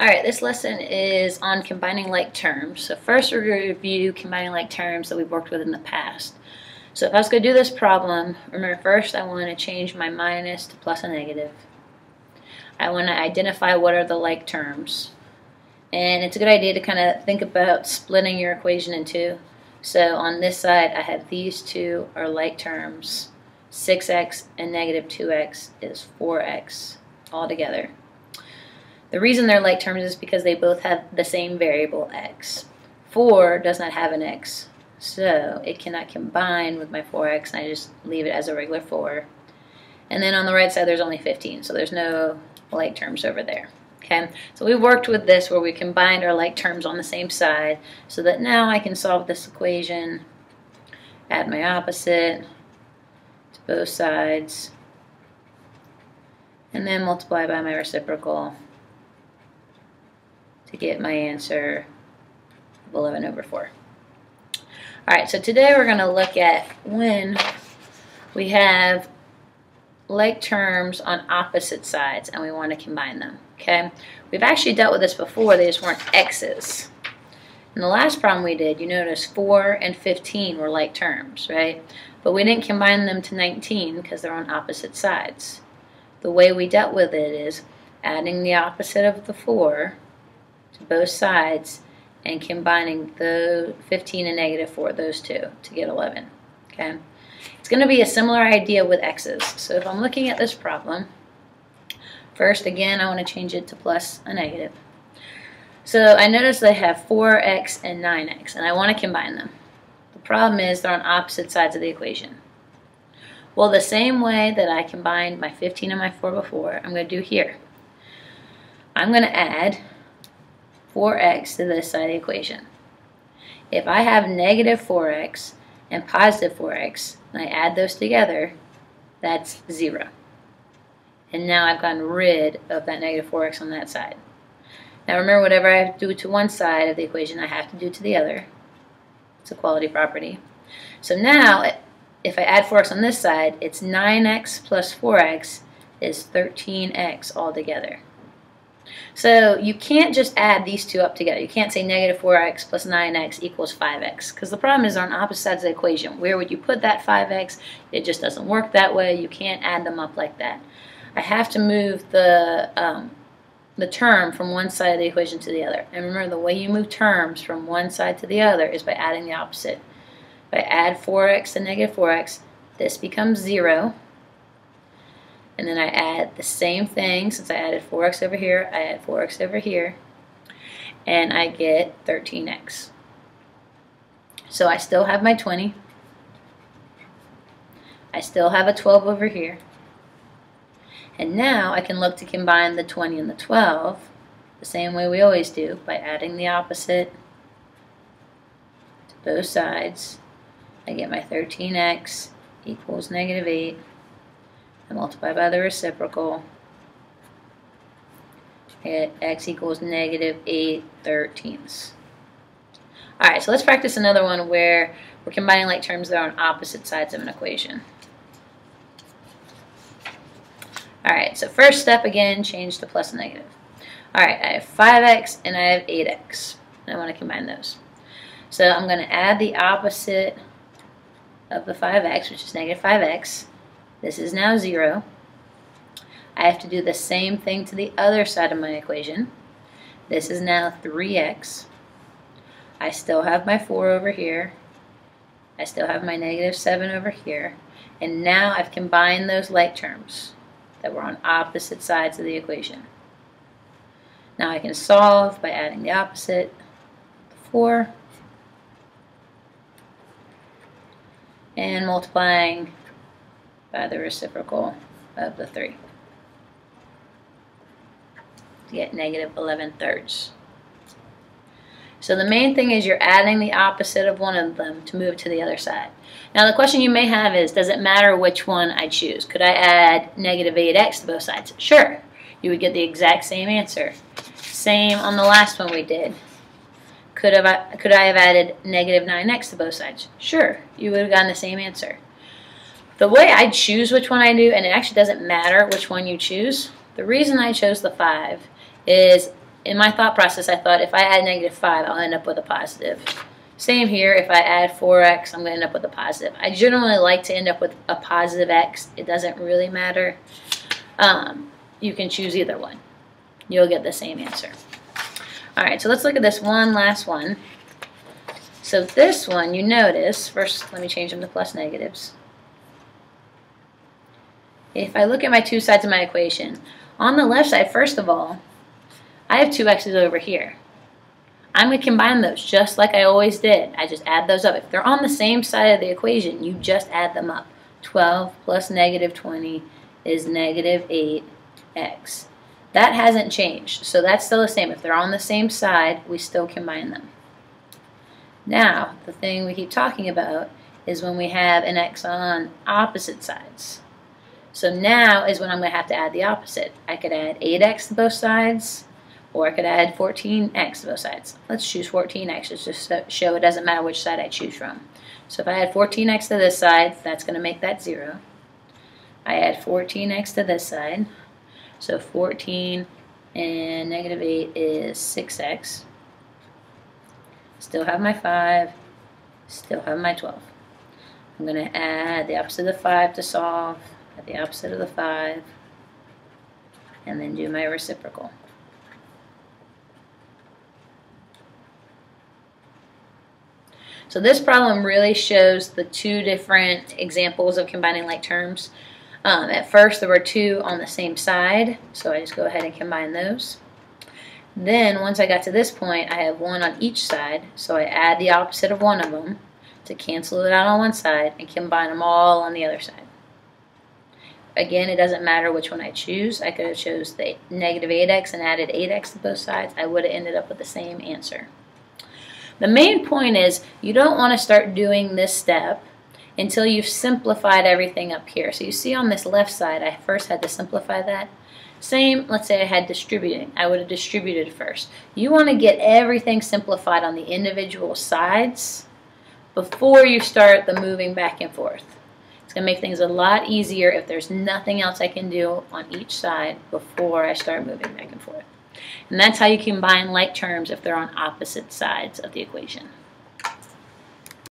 Alright, this lesson is on combining like terms. So first we're going to review combining like terms that we've worked with in the past. So if I was going to do this problem, remember first I want to change my minus to plus and negative. I want to identify what are the like terms. And it's a good idea to kind of think about splitting your equation in two. So on this side I have these two are like terms. 6x and negative 2x is 4x all together. The reason they're like terms is because they both have the same variable x. 4 does not have an x, so it cannot combine with my 4x, and I just leave it as a regular 4. And then on the right side there's only 15, so there's no like terms over there. Okay, so we worked with this where we combined our like terms on the same side, so that now I can solve this equation, add my opposite to both sides, and then multiply by my reciprocal to get my answer of 11 over 4. Alright, so today we're going to look at when we have like terms on opposite sides and we want to combine them. Okay, we've actually dealt with this before, they just weren't x's. In the last problem we did, you notice 4 and 15 were like terms, right? But we didn't combine them to 19 because they're on opposite sides. The way we dealt with it is adding the opposite of the 4 to both sides and combining the 15 and negative 4, those two, to get 11. Okay, it's going to be a similar idea with x's. So if I'm looking at this problem, first again I want to change it to plus a negative. So I notice they have 4x and 9x and I want to combine them. The problem is they're on opposite sides of the equation. Well, the same way that I combined my 15 and my 4 before, I'm going to do here. I'm going to add 4x to this side of the equation. If I have negative 4x and positive 4x, and I add those together, that's 0. And now I've gotten rid of that negative 4x on that side. Now remember, whatever I have to do to one side of the equation, I have to do to the other. It's a quality property. So now, if I add 4x on this side, it's 9x plus 4x is 13x altogether. So you can't just add these two up together. You can't say negative 4x plus 9x equals 5x, because the problem is they're on opposite sides of the equation. Where would you put that 5x? It just doesn't work that way. You can't add them up like that. I have to move the term from one side of the equation to the other. And remember, the way you move terms from one side to the other is by adding the opposite. If I add 4x to negative 4x, this becomes 0. And then I add the same thing. Since I added 4x over here, I add 4x over here. And I get 13x. So I still have my 20. I still have a 12 over here. And now I can look to combine the 20 and the 12 the same way we always do, by adding the opposite to both sides. I get my 13x equals negative 8. I multiply by the reciprocal. I get x equals negative 8/13. Alright, so let's practice another one where we're combining like terms that are on opposite sides of an equation. Alright, so first step again, change to plus and negative. Alright, I have 5x and I have 8x. And I want to combine those. So I'm going to add the opposite of the 5x, which is negative 5x. This is now 0. I have to do the same thing to the other side of my equation. This is now 3x. I still have my 4 over here. I still have my negative 7 over here. And now I've combined those like terms that were on opposite sides of the equation. Now I can solve by adding the opposite, the 4, and multiplying by the reciprocal of the 3 to get negative 11/3. So the main thing is you're adding the opposite of one of them to move to the other side. Now the question you may have is, does it matter which one I choose? Could I add negative 8x to both sides? Sure. You would get the exact same answer. Same on the last one we did. Could I have added negative 9x to both sides? Sure. You would have gotten the same answer. The way I choose which one I do, and it actually doesn't matter which one you choose, the reason I chose the 5 is in my thought process, I thought if I add -5, I'll end up with a positive. Same here, if I add 4x, I'm going to end up with a positive. I generally like to end up with a positive x. It doesn't really matter. You can choose either one. You'll get the same answer. All right, so let's look at this one last one. So this one, you notice, first let me change them to plus negatives. If I look at my two sides of my equation, on the left side, first of all, I have 2x's over here. I'm going to combine those just like I always did. I just add those up. If they're on the same side of the equation, you just add them up. 12 plus -20 is -8x. That hasn't changed, so that's still the same. If they're on the same side, we still combine them. Now, the thing we keep talking about is when we have an x on opposite sides. So now is when I'm going to have to add the opposite. I could add 8x to both sides, or I could add 14x to both sides. Let's choose 14x just to show it doesn't matter which side I choose from. So if I add 14x to this side, that's going to make that 0. I add 14x to this side. So 14 and -8 is 6x. Still have my 5. Still have my 12. I'm going to add the opposite of 5 to solve. Add the opposite of the 5. And then do my reciprocal. So this problem really shows the two different examples of combining like terms. At first there were 2 on the same side, so I just go ahead and combine those. Then once I got to this point, I have 1 on each side, so I add the opposite of one of them to cancel it out on one side and combine them all on the other side. Again, it doesn't matter which one I choose. I could have chose the -8x and added 8x to both sides. I would have ended up with the same answer. The main point is you don't want to start doing this step until you've simplified everything up here. So you see on this left side, I first had to simplify that. Same, let's say I had distributing. I would have distributed first. You want to get everything simplified on the individual sides before you start the moving back and forth. It's going to make things a lot easier if there's nothing else I can do on each side before I start moving back and forth. And that's how you combine like terms if they're on opposite sides of the equation.